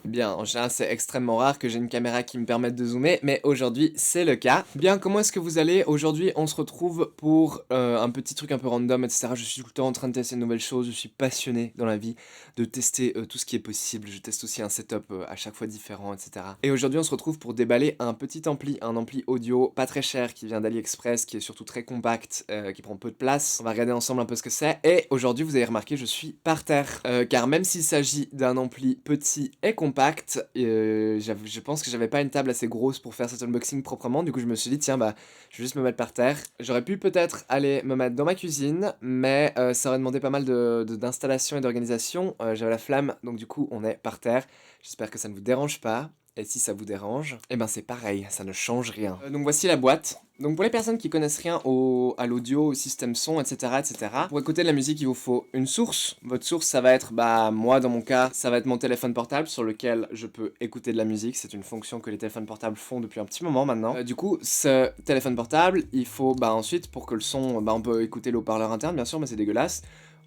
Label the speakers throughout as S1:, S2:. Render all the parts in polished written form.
S1: Bien, en général, c'est extrêmement rare que j'ai une caméra qui me permette de zoomer, mais aujourd'hui, c'est le cas. Bien, comment est-ce que vous allez? Aujourd'hui, on se retrouve pour un petit truc un peu random, etc. Je suis tout le temps en train de tester de nouvelles choses, je suis passionné dans la vie de tester tout ce qui est possible. Je teste aussi un setup à chaque fois différent, etc. Et aujourd'hui, on se retrouve pour déballer un petit ampli, un ampli audio pas très cher qui vient d'AliExpress, qui est surtout très compact, qui prend peu de place. On va regarder ensemble un peu ce que c'est. Et aujourd'hui, vous avez remarqué, je suis par terre. Car même s'il s'agit d'un ampli petit et compact, je pense que j'avais pas une table assez grosse pour faire cet unboxing proprement, du coup je me suis dit tiens bah je vais juste me mettre par terre. J'aurais pu peut-être aller me mettre dans ma cuisine, mais ça aurait demandé pas mal d'installation et d'organisation, j'avais la flamme, donc du coup on est par terre. J'espère que ça ne vous dérange pas. Et si ça vous dérange, eh ben c'est pareil, ça ne change rien. Donc voici la boîte. Donc pour les personnes qui connaissent rien à l'audio, au système son, etc., etc., pour écouter de la musique, il vous faut une source. Votre source, ça va être, bah moi dans mon cas, ça va être mon téléphone portable sur lequel je peux écouter de la musique. C'est une fonction que les téléphones portables font depuis un petit moment maintenant. Du coup, ce téléphone portable, il faut, bah ensuite, pour que le son, bah on peut écouter le haut-parleur interne, bien sûr, mais c'est dégueulasse.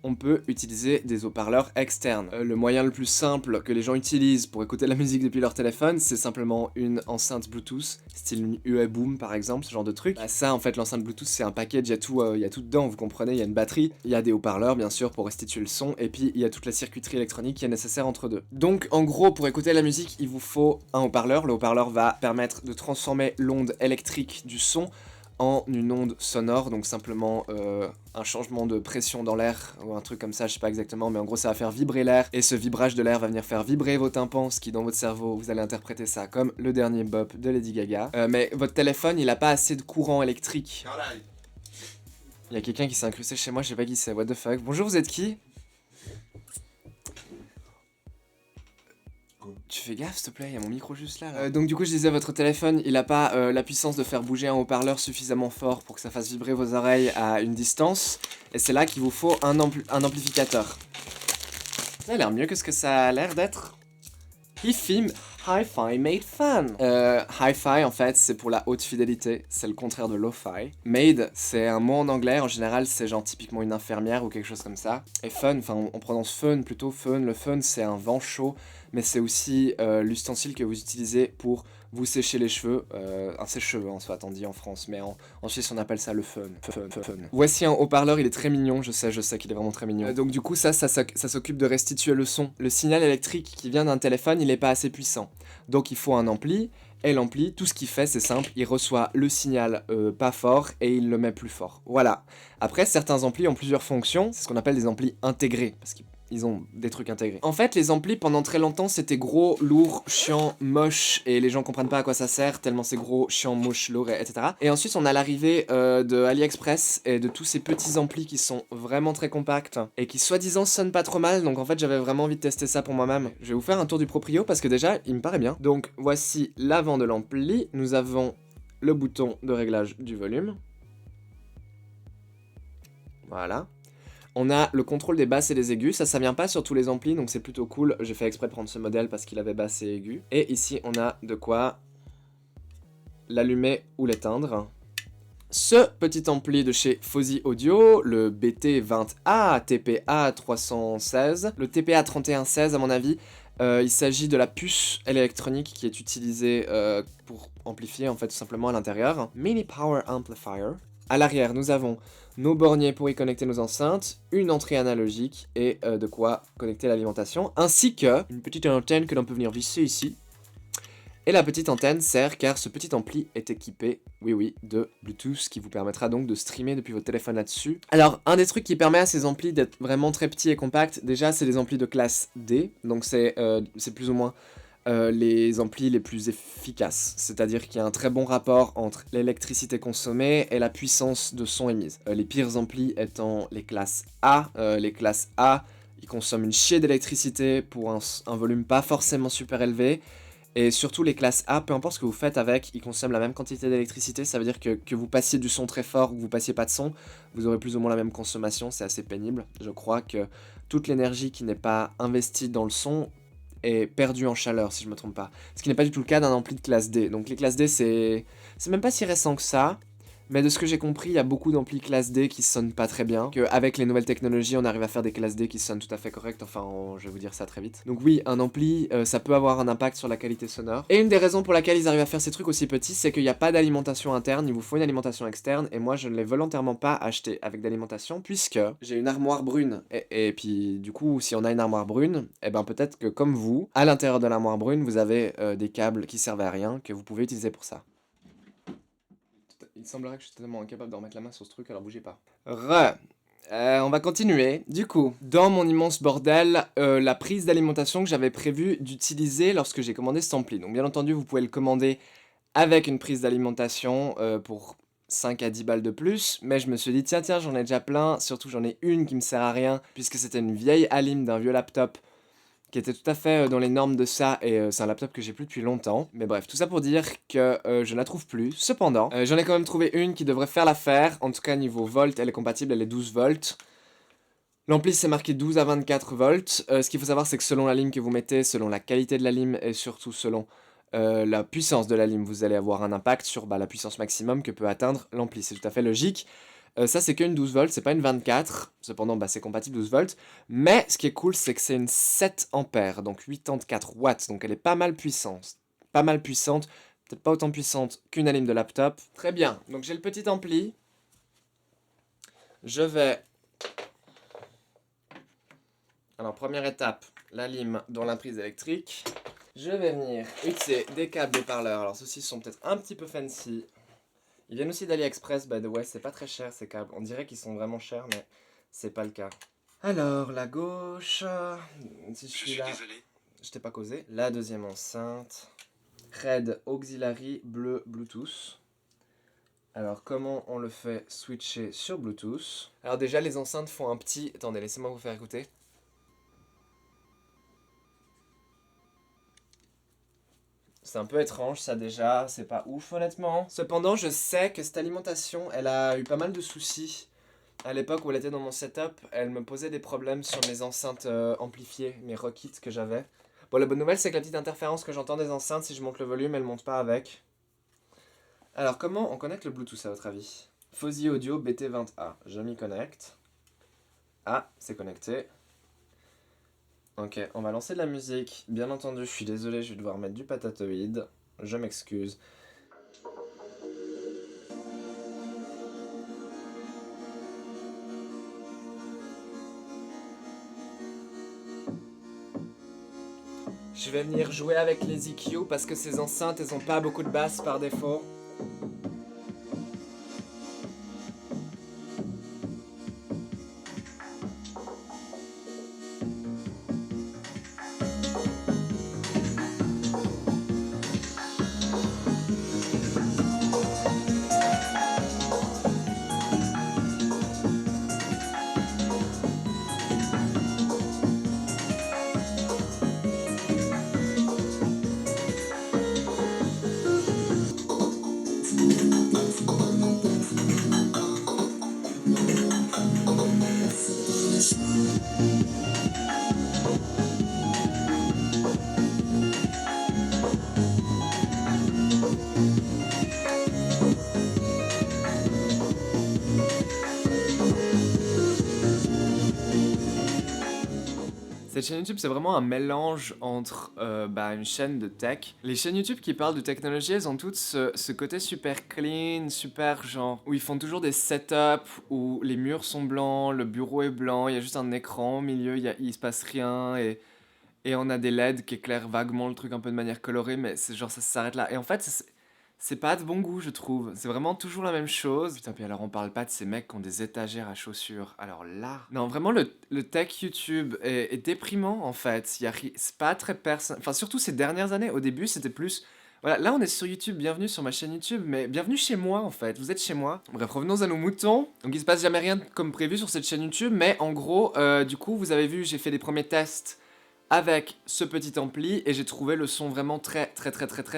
S1: On peut utiliser des haut-parleurs externes. Le moyen le plus simple que les gens utilisent pour écouter de la musique depuis leur téléphone, c'est simplement une enceinte Bluetooth, style une UE Boom par exemple, ce genre de truc. Bah ça en fait l'enceinte Bluetooth c'est un package, il y a tout dedans, vous comprenez, il y a une batterie, il y a des haut-parleurs bien sûr pour restituer le son, et puis il y a toute la circuiterie électronique qui est nécessaire entre deux. Donc en gros pour écouter la musique il vous faut un haut-parleur, le haut-parleur va permettre de transformer l'onde électrique du son en une onde sonore, donc simplement un changement de pression dans l'air, ou un truc comme ça, je sais pas exactement, mais en gros ça va faire vibrer l'air, et ce vibrage de l'air va venir faire vibrer vos tympans, ce qui dans votre cerveau, vous allez interpréter ça comme le dernier bop de Lady Gaga. Mais votre téléphone, il a pas assez de courant électrique. Il y a quelqu'un qui s'est incrusté chez moi, je sais pas qui c'est, what the fuck. Bonjour, vous êtes qui? Tu fais gaffe s'il te plaît, il y a mon micro juste là. Donc du coup je disais votre téléphone il a pas la puissance de faire bouger un haut-parleur suffisamment fort pour que ça fasse vibrer vos oreilles à une distance. Et c'est là qu'il vous faut un amplificateur. Ça a l'air mieux que ce que ça a l'air d'être. Hi-Fi Hi-Fi made fun. Hi-Fi en fait c'est pour la haute fidélité, c'est le contraire de lo-fi. Made c'est un mot en anglais, en général c'est genre typiquement une infirmière ou quelque chose comme ça. Et fun, enfin on prononce fun plutôt, fun. Le fun c'est un vent chaud, mais c'est aussi l'ustensile que vous utilisez pour vous sécher les cheveux. Un sèche-cheveux en soit on dit en France, mais en Suisse on appelle ça le fun. Voici un haut-parleur, il est très mignon, je sais qu'il est vraiment très mignon. Donc du coup ça s'occupe de restituer le son. Le signal électrique qui vient d'un téléphone il est pas assez puissant. Donc il faut un ampli, et l'ampli, tout ce qu'il fait c'est simple, il reçoit le signal pas fort et il le met plus fort. Voilà. Après certains amplis ont plusieurs fonctions, c'est ce qu'on appelle des amplis intégrés, parce qu'ils ont des trucs intégrés. En fait, les amplis, pendant très longtemps, c'était gros, lourd, chiant, moche, et les gens comprennent pas à quoi ça sert, tellement c'est gros, chiant, moche, lourd, etc. Et ensuite, on a l'arrivée de AliExpress et de tous ces petits amplis qui sont vraiment très compacts, et qui soi-disant sonnent pas trop mal, donc en fait, j'avais vraiment envie de tester ça pour moi-même. Je vais vous faire un tour du proprio, parce que déjà, il me paraît bien. Donc, voici l'avant de l'ampli, nous avons le bouton de réglage du volume. Voilà. On a le contrôle des basses et des aigus, ça vient pas sur tous les amplis, donc c'est plutôt cool. J'ai fait exprès de prendre ce modèle parce qu'il avait basse et aigu. Et ici, on a de quoi l'allumer ou l'éteindre. Ce petit ampli de chez Fosi Audio, le BT20A TPA 316, le TPA 3116 à mon avis, il s'agit de la puce électronique qui est utilisée pour amplifier en fait tout simplement à l'intérieur. Mini Power Amplifier. À l'arrière, nous avons nos borniers pour y connecter nos enceintes, une entrée analogique et de quoi connecter l'alimentation, ainsi que une petite antenne que l'on peut venir visser ici. Et la petite antenne sert car ce petit ampli est équipé, oui, de Bluetooth, qui vous permettra donc de streamer depuis votre téléphone là-dessus. Alors, un des trucs qui permet à ces amplis d'être vraiment très petits et compacts, déjà c'est des amplis de classe D, donc c'est plus ou moins les amplis les plus efficaces, c'est-à-dire qu'il y a un très bon rapport entre l'électricité consommée et la puissance de son émise. Les pires amplis étant les classes A. Les classes A, ils consomment une chier d'électricité pour un volume pas forcément super élevé, et surtout les classes A, peu importe ce que vous faites avec, ils consomment la même quantité d'électricité, ça veut dire que vous passiez du son très fort ou que vous passiez pas de son, vous aurez plus ou moins la même consommation, c'est assez pénible. Je crois que toute l'énergie qui n'est pas investie dans le son est perdu en chaleur, si je me trompe pas. Ce qui n'est pas du tout le cas d'un ampli de classe D. Donc les classes D, c'est même pas si récent que ça. Mais de ce que j'ai compris, il y a beaucoup d'amplis classe D qui sonnent pas très bien. Qu'avec les nouvelles technologies, on arrive à faire des classes D qui sonnent tout à fait correctes. Enfin, je vais vous dire ça très vite. Donc oui, un ampli, ça peut avoir un impact sur la qualité sonore. Et une des raisons pour laquelle ils arrivent à faire ces trucs aussi petits, c'est qu'il n'y a pas d'alimentation interne, il vous faut une alimentation externe. Et moi, je ne l'ai volontairement pas acheté avec d'alimentation, puisque j'ai une armoire brune. Et puis, du coup, si on a une armoire brune, eh ben peut-être que comme vous, à l'intérieur de l'armoire brune, vous avez des câbles qui servent à rien, que vous pouvez utiliser pour ça. Il semblerait que je suis totalement incapable de remettre la main sur ce truc, alors bougez pas. On va continuer. Du coup, dans mon immense bordel, la prise d'alimentation que j'avais prévu d'utiliser lorsque j'ai commandé cet ampli. Donc bien entendu, vous pouvez le commander avec une prise d'alimentation pour 5 à 10 balles de plus, mais je me suis dit tiens, j'en ai déjà plein, surtout j'en ai une qui me sert à rien, puisque c'était une vieille Alim d'un vieux laptop qui était tout à fait dans les normes de ça, et c'est un laptop que j'ai plus depuis longtemps. Mais bref, tout ça pour dire que je ne la trouve plus. Cependant, j'en ai quand même trouvé une qui devrait faire l'affaire. En tout cas, niveau volt, elle est compatible, elle est 12 volts. L'ampli, c'est marqué 12 à 24 volts. Ce qu'il faut savoir, c'est que selon la lime que vous mettez, selon la qualité de la lime, et surtout selon la puissance de la lime, vous allez avoir un impact sur la puissance maximum que peut atteindre l'ampli. C'est tout à fait logique. Ça, c'est qu'une 12 volts, c'est pas une 24. Cependant, c'est compatible 12 volts. Mais ce qui est cool, c'est que c'est une 7 ampères, donc 84 watts. Donc elle est pas mal puissante. Pas mal puissante. Peut-être pas autant puissante qu'une Alim de laptop. Très bien. Donc j'ai le petit ampli. Je vais... Alors, première étape, la lime dans la prise électrique. Je vais venir utiliser des câbles de parleurs. Alors, ceux-ci sont peut-être un petit peu fancy. Ils viennent aussi d'AliExpress, by the way, c'est pas très cher ces câbles. On dirait qu'ils sont vraiment chers, mais c'est pas le cas. Alors, la gauche, si je suis là, je t'ai pas causé. La deuxième enceinte, Red Auxiliary bleu Bluetooth. Alors, comment on le fait switcher sur Bluetooth? Alors déjà, les enceintes font un petit... Attendez, laissez-moi vous faire écouter. C'est un peu étrange ça déjà, c'est pas ouf honnêtement. Cependant, je sais que cette alimentation, elle a eu pas mal de soucis. À l'époque où elle était dans mon setup, elle me posait des problèmes sur mes enceintes amplifiées, mes Rokit que j'avais. Bon, la bonne nouvelle, c'est que la petite interférence que j'entends des enceintes, si je monte le volume, elle monte pas avec. Alors, comment on connecte le Bluetooth à votre avis? Fuzzy Audio BT20A, je m'y connecte. Ah, c'est connecté. Ok, on va lancer de la musique. Bien entendu, je suis désolé, je vais devoir mettre du patatoïde. Je m'excuse. Je vais venir jouer avec les EQ parce que ces enceintes, elles ont pas beaucoup de basse par défaut. Cette chaîne YouTube, c'est vraiment un mélange entre une chaîne de tech. Les chaînes YouTube qui parlent de technologie, elles ont toutes ce côté super clean, super genre, où ils font toujours des setups, où les murs sont blancs, le bureau est blanc, il y a juste un écran au milieu, il se passe rien, et on a des LED qui éclairent vaguement le truc un peu de manière colorée, mais c'est genre ça s'arrête là. Et en fait, c'est pas de bon goût, je trouve. C'est vraiment toujours la même chose. Putain, puis alors on parle pas de ces mecs qui ont des étagères à chaussures. Alors là... Non, vraiment, le tech YouTube est déprimant, en fait. C'est pas très personnel. Enfin, surtout ces dernières années. Au début, c'était plus... Voilà, là on est sur YouTube, bienvenue sur ma chaîne YouTube, mais bienvenue chez moi en fait, vous êtes chez moi. Bref, revenons à nos moutons. Donc il se passe jamais rien comme prévu sur cette chaîne YouTube, mais en gros, du coup, vous avez vu, j'ai fait des premiers tests avec ce petit ampli et j'ai trouvé le son vraiment très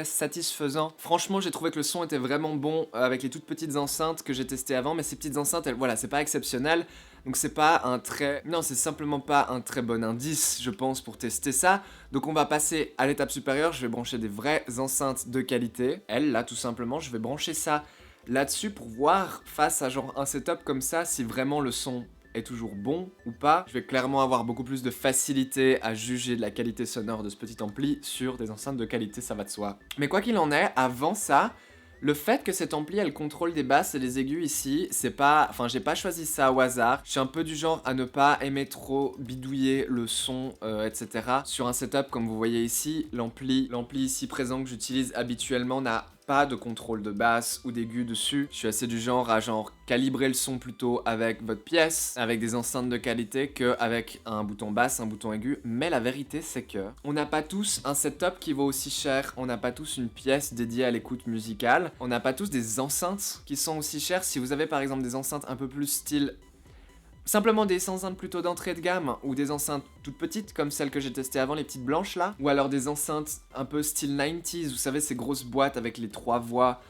S1: satisfaisant. Franchement, j'ai trouvé que le son était vraiment bon avec les toutes petites enceintes que j'ai testées avant, mais ces petites enceintes, voilà, c'est pas exceptionnel. Donc c'est pas un très... Non, c'est simplement pas un très bon indice, je pense, pour tester ça. Donc on va passer à l'étape supérieure, je vais brancher des vraies enceintes de qualité. Elles, là, tout simplement, je vais brancher ça là-dessus pour voir face à genre un setup comme ça si vraiment le son est toujours bon ou pas. Je vais clairement avoir beaucoup plus de facilité à juger de la qualité sonore de ce petit ampli sur des enceintes de qualité, ça va de soi. Mais quoi qu'il en est, avant ça, le fait que cet ampli elle contrôle des basses et des aigus ici, c'est pas... Enfin, j'ai pas choisi ça au hasard. Je suis un peu du genre à ne pas aimer trop bidouiller le son, etc. Sur un setup comme vous voyez ici, l'ampli ici présent que j'utilise habituellement n'a pas de contrôle de basse ou d'aigu dessus. Je suis assez du genre à genre calibrer le son plutôt avec votre pièce, avec des enceintes de qualité, qu'avec un bouton basse, un bouton aigu. Mais la vérité c'est que on n'a pas tous un setup qui vaut aussi cher, on n'a pas tous une pièce dédiée à l'écoute musicale, on n'a pas tous des enceintes qui sont aussi chères. Si vous avez par exemple des enceintes un peu plus style... Simplement des enceintes plutôt d'entrée de gamme, ou des enceintes toutes petites, comme celles que j'ai testées avant, les petites blanches là, ou alors des enceintes un peu style 90s, vous savez ces grosses boîtes avec les 3 voix,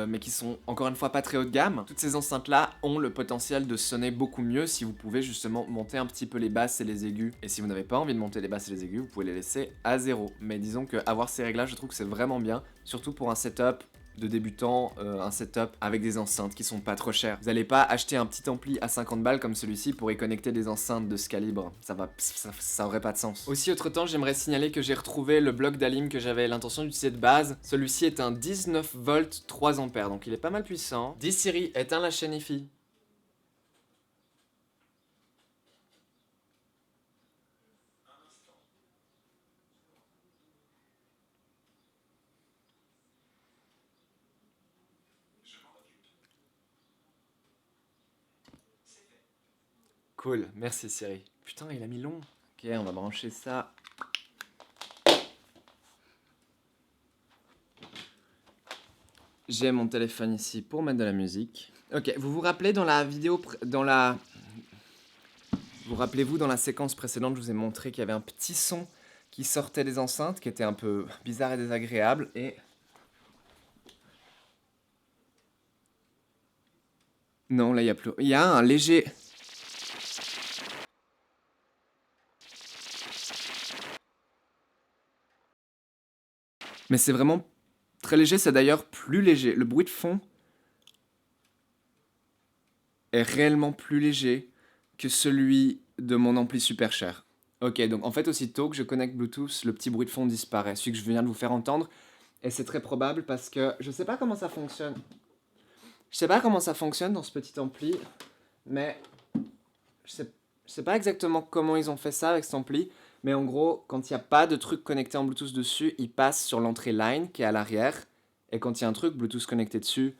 S1: mais qui sont encore une fois pas très haut de gamme. Toutes ces enceintes là ont le potentiel de sonner beaucoup mieux si vous pouvez justement monter un petit peu les basses et les aigus. Et si vous n'avez pas envie de monter les basses et les aigus, vous pouvez les laisser à 0. Mais disons que avoir ces réglages, je trouve que c'est vraiment bien, surtout pour un setup de débutants, un setup avec des enceintes qui sont pas trop chères. Vous n'allez pas acheter un petit ampli à 50 balles comme celui-ci pour y connecter des enceintes de ce calibre. Ça aurait pas de sens. Aussi, autre temps, j'aimerais signaler que j'ai retrouvé le bloc d'Alim que j'avais l'intention d'utiliser de base. Celui-ci est un 19 volts 3 ampères, donc il est pas mal puissant. Dis Siri, éteins la chaîne IFI. Cool, merci Siri. Putain, il a mis long. Ok, on va brancher ça. J'ai mon téléphone ici pour mettre de la musique. Ok, vous vous rappelez dans la vidéo... Vous rappelez-vous dans la séquence précédente, je vous ai montré qu'il y avait un petit son qui sortait des enceintes, qui était un peu bizarre et désagréable, et... Non, là, il y a plus... Il y a un léger... Mais c'est vraiment très léger, c'est d'ailleurs plus léger. Le bruit de fond est réellement plus léger que celui de mon ampli super cher. Ok, donc en fait, aussitôt que je connecte Bluetooth, le petit bruit de fond disparaît, celui que je viens de vous faire entendre. Et c'est très probable parce que je sais pas comment ça fonctionne. Je sais pas comment ça fonctionne dans ce petit ampli, mais je sais pas exactement comment ils ont fait ça avec cet ampli. Mais en gros, quand il n'y a pas de truc connecté en Bluetooth dessus, il passe sur l'entrée line qui est à l'arrière. Et quand il y a un truc Bluetooth connecté dessus,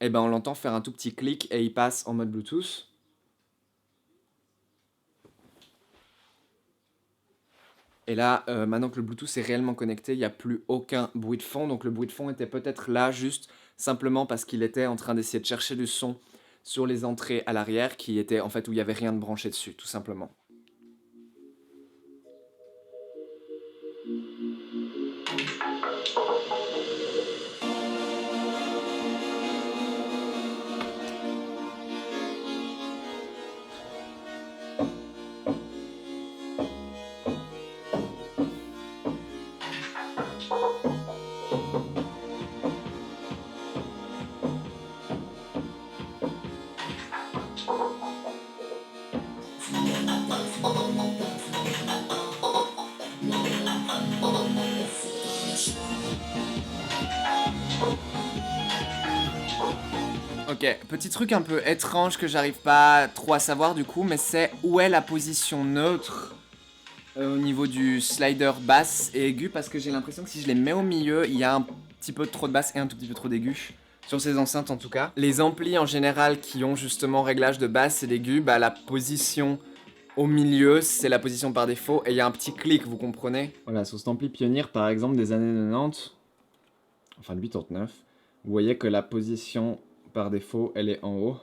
S1: et ben on l'entend faire un tout petit clic et il passe en mode Bluetooth. Et là, maintenant que le Bluetooth est réellement connecté, il n'y a plus aucun bruit de fond. Donc le bruit de fond était peut-être là juste simplement parce qu'il était en train d'essayer de chercher du son sur les entrées à l'arrière, qui étaient en fait où il n'y avait rien de branché dessus, tout simplement. Ok, petit truc un peu étrange que j'arrive pas trop à savoir du coup, mais c'est où est la position neutre au niveau du slider basse et aigu, parce que j'ai l'impression que si je les mets au milieu, il y a un petit peu trop de basse et un tout petit peu trop d'aigu. Sur ces enceintes en tout cas. Les amplis en général qui ont justement réglage de basse et d'aigu, bah la position au milieu, c'est la position par défaut et il y a un petit clic, vous comprenez? Voilà, sur cet ampli Pioneer par exemple des années 90, enfin de 89, vous voyez que la position par défaut, elle est en haut.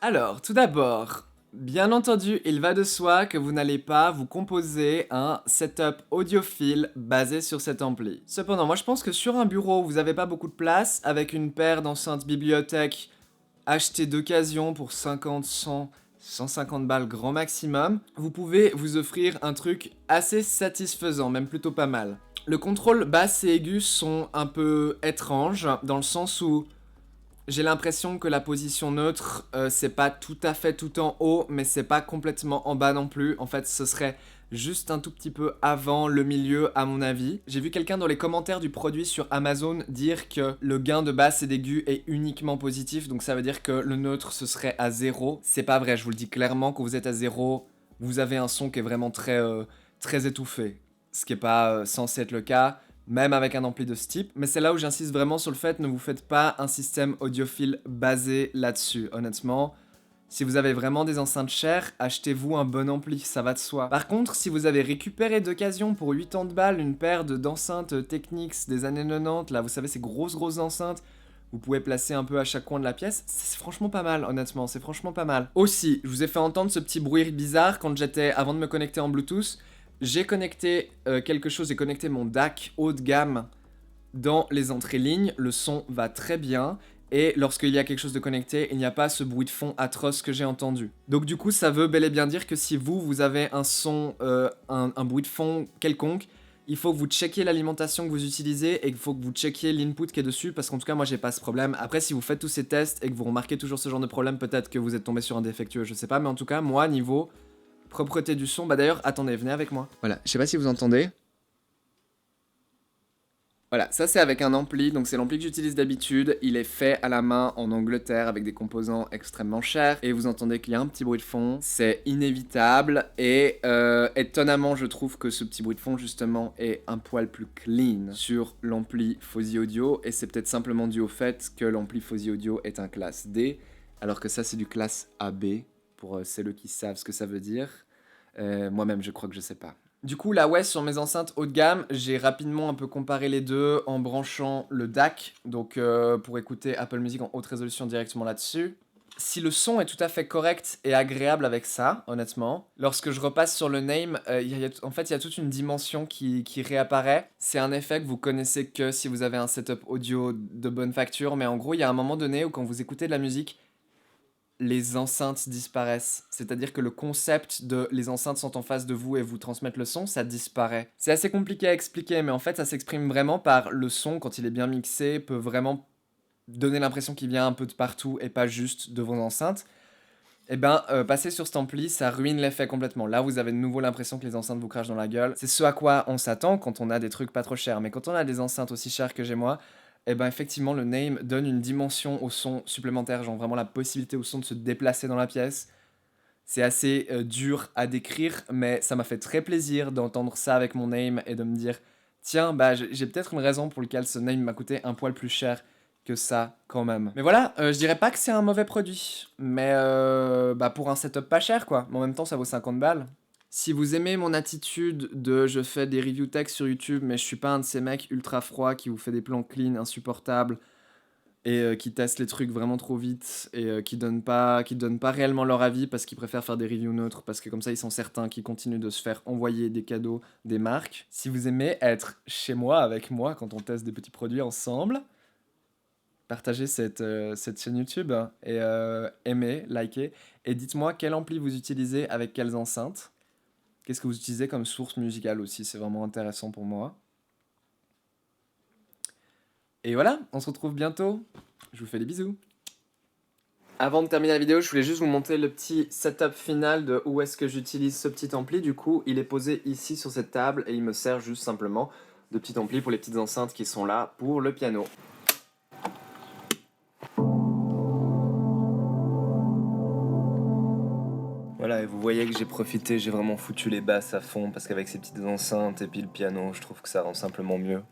S1: Alors, tout d'abord, bien entendu, il va de soi que vous n'allez pas vous composer un setup audiophile basé sur cet ampli. Cependant, moi je pense que sur un bureau où vous n'avez pas beaucoup de place, avec une paire d'enceintes bibliothèque achetées d'occasion pour 50, 100, 150 balles grand maximum, vous pouvez vous offrir un truc assez satisfaisant, même plutôt pas mal. Le contrôle basse et aigu sont un peu étranges, dans le sens où j'ai l'impression que la position neutre, c'est pas tout à fait tout en haut, mais c'est pas complètement en bas non plus. En fait, ce serait juste un tout petit peu avant le milieu, à mon avis. J'ai vu quelqu'un dans les commentaires du produit sur Amazon dire que le gain de basse et d'aigu est uniquement positif, donc ça veut dire que le neutre, ce serait à 0. C'est pas vrai, je vous le dis clairement, quand vous êtes à 0, vous avez un son qui est vraiment très étouffé. Ce qui est pas censé être le cas, même avec un ampli de ce type. Mais c'est là où j'insiste vraiment sur le fait, ne vous faites pas un système audiophile basé là-dessus. Honnêtement, si vous avez vraiment des enceintes chères, achetez-vous un bon ampli, ça va de soi. Par contre, si vous avez récupéré d'occasion pour 80 balles une paire d'enceintes Technics des années 90, là, vous savez, ces grosses enceintes, vous pouvez placer un peu à chaque coin de la pièce, c'est franchement pas mal, honnêtement, c'est franchement pas mal. Aussi, je vous ai fait entendre ce petit bruit bizarre quand avant de me connecter en Bluetooth. J'ai connecté quelque chose, j'ai connecté mon DAC haut de gamme dans les entrées lignes, le son va très bien, et lorsqu'il y a quelque chose de connecté, il n'y a pas ce bruit de fond atroce que j'ai entendu. Donc du coup, ça veut bel et bien dire que si vous avez un son, un bruit de fond quelconque, il faut que vous checkiez l'alimentation que vous utilisez et qu'il faut que vous checkiez l'input qui est dessus, parce qu'en tout cas, moi, j'ai pas ce problème. Après, si vous faites tous ces tests et que vous remarquez toujours ce genre de problème, peut-être que vous êtes tombé sur un défectueux, je sais pas, mais en tout cas, moi, niveau propreté du son, bah d'ailleurs, attendez, venez avec moi. Voilà, je sais pas si vous entendez. Voilà, ça c'est avec un ampli, donc c'est l'ampli que j'utilise d'habitude. Il est fait à la main en Angleterre avec des composants extrêmement chers. Et vous entendez qu'il y a un petit bruit de fond, c'est inévitable. Et étonnamment, je trouve que ce petit bruit de fond justement est un poil plus clean sur l'ampli Fosi Audio. Et c'est peut-être simplement dû au fait que l'ampli Fosi Audio est un classe D, alors que ça c'est du classe AB, pour celles qui savent ce que ça veut dire. Moi-même, je crois que je sais pas. Du coup, là, ouais, sur mes enceintes haut de gamme, j'ai rapidement un peu comparé les deux en branchant le DAC, donc pour écouter Apple Music en haute résolution directement là-dessus. Si le son est tout à fait correct et agréable avec ça, honnêtement, lorsque je repasse sur le name, en fait, il y a toute une dimension qui réapparaît. C'est un effet que vous connaissez que si vous avez un setup audio de bonne facture, mais en gros, il y a un moment donné où quand vous écoutez de la musique, les enceintes disparaissent. C'est-à-dire que le concept de les enceintes sont en face de vous et vous transmettent le son, ça disparaît. C'est assez compliqué à expliquer, mais en fait, ça s'exprime vraiment par le son, quand il est bien mixé, peut vraiment donner l'impression qu'il vient un peu de partout et pas juste de vos enceintes. Et ben, passer sur cet ampli, ça ruine l'effet complètement. Là, vous avez de nouveau l'impression que les enceintes vous crachent dans la gueule. C'est ce à quoi on s'attend quand on a des trucs pas trop chers. Mais quand on a des enceintes aussi chères que j'ai moi, et ben effectivement, le name donne une dimension au son supplémentaire, genre vraiment la possibilité au son de se déplacer dans la pièce. C'est assez dur à décrire, mais ça m'a fait très plaisir d'entendre ça avec mon name et de me dire, tiens, bah j'ai peut-être une raison pour laquelle ce name m'a coûté un poil plus cher que ça quand même. Mais voilà, je dirais pas que c'est un mauvais produit, mais bah pour un setup pas cher quoi, mais en même temps ça vaut 50 balles. Si vous aimez mon attitude de je fais des review tech sur YouTube, mais je suis pas un de ces mecs ultra froids qui vous fait des plans clean insupportables et qui testent les trucs vraiment trop vite et qui donnent pas réellement leur avis parce qu'ils préfèrent faire des reviews neutres parce que comme ça ils sont certains qu'ils continuent de se faire envoyer des cadeaux des marques. Si vous aimez être chez moi avec moi quand on teste des petits produits ensemble, partagez cette chaîne YouTube et aimez, likez et dites-moi quel ampli vous utilisez avec quelles enceintes. Qu'est-ce que vous utilisez comme source musicale aussi, c'est vraiment intéressant pour moi. Et voilà, on se retrouve bientôt. Je vous fais des bisous. Avant de terminer la vidéo, je voulais juste vous montrer le petit setup final de où est-ce que j'utilise ce petit ampli. Du coup, il est posé ici sur cette table et il me sert juste simplement de petit ampli pour les petites enceintes qui sont là pour le piano. Voilà, et vous voyez que j'ai profité, j'ai vraiment foutu les basses à fond parce qu'avec ces petites enceintes et puis le piano, je trouve que ça rend simplement mieux.